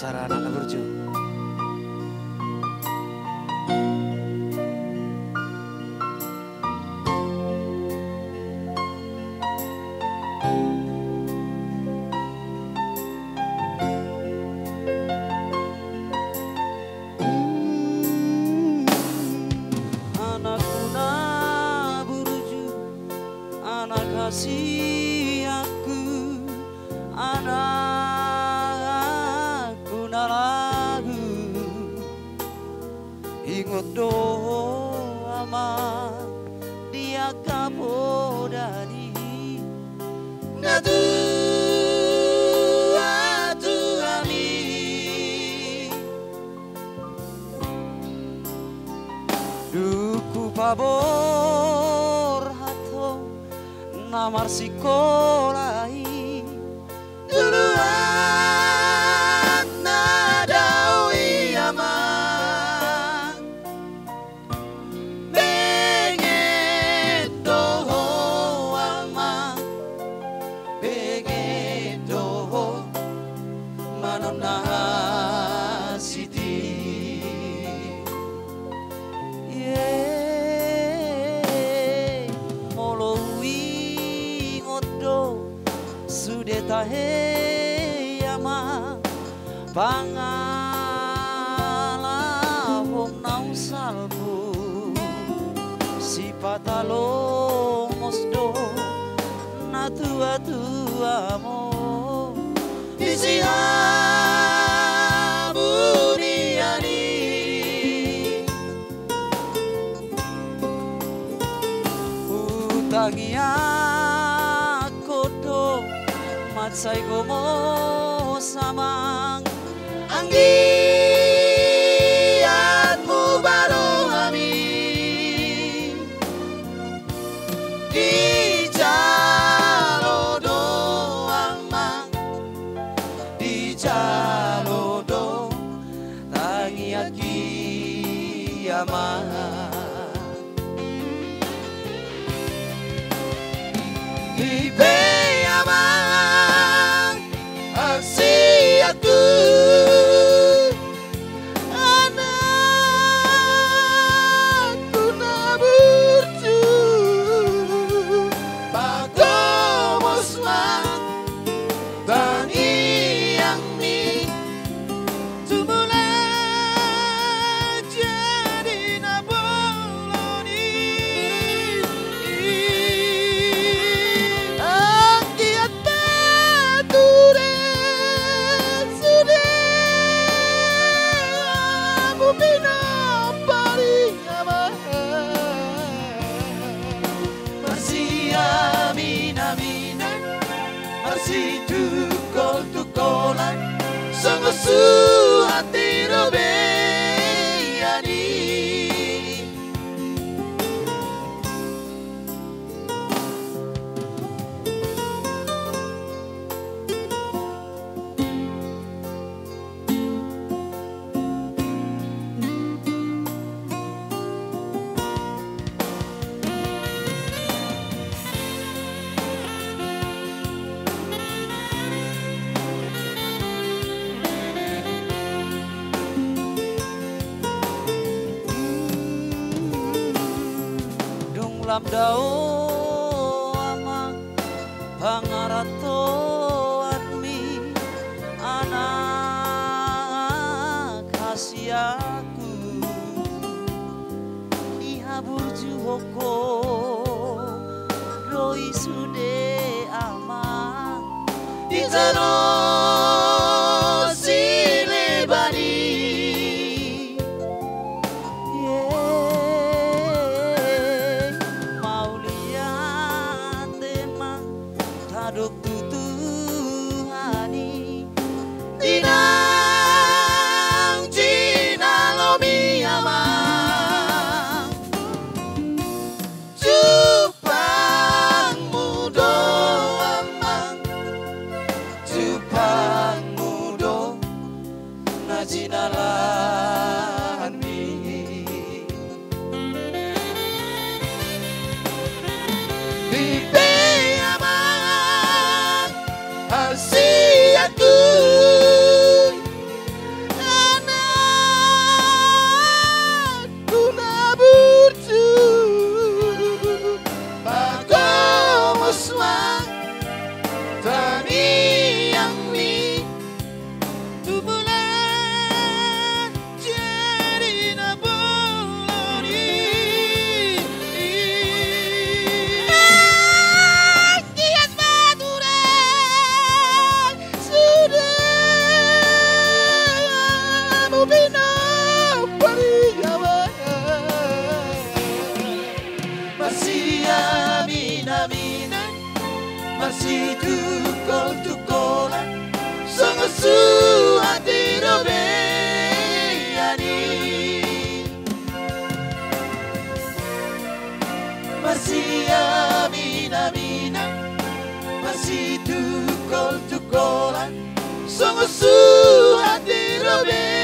acara anak burju. Kasih aku anakku naragu ingot doa ma dia kapodani natu atuami duku pabor namar sikolai duluan nadawi aman pengen doho aman pengen doho manonah siti tahe ama pangala hom nau salbu si patalo mosdo na tua mo isi buniani utangia matsai gomo samang anggiatmu baru kami di jalodo amang di jalodo tangiat kiamat di aku anakku naburju pakomosman dan yang ni tumulai jadi naboloni angkiat bature masih tukol-tukolan sungguh hati robeyani lamdao ama pangarato admi anak hasiaku ihaburju hoko roi sude ama ditano silebani aduk tutuhani dinang cina lomi amang cupang mudo amang cupang mudo najinalan mi masih mina-mina, masih tukol-tukolan, sungguh hati Robin.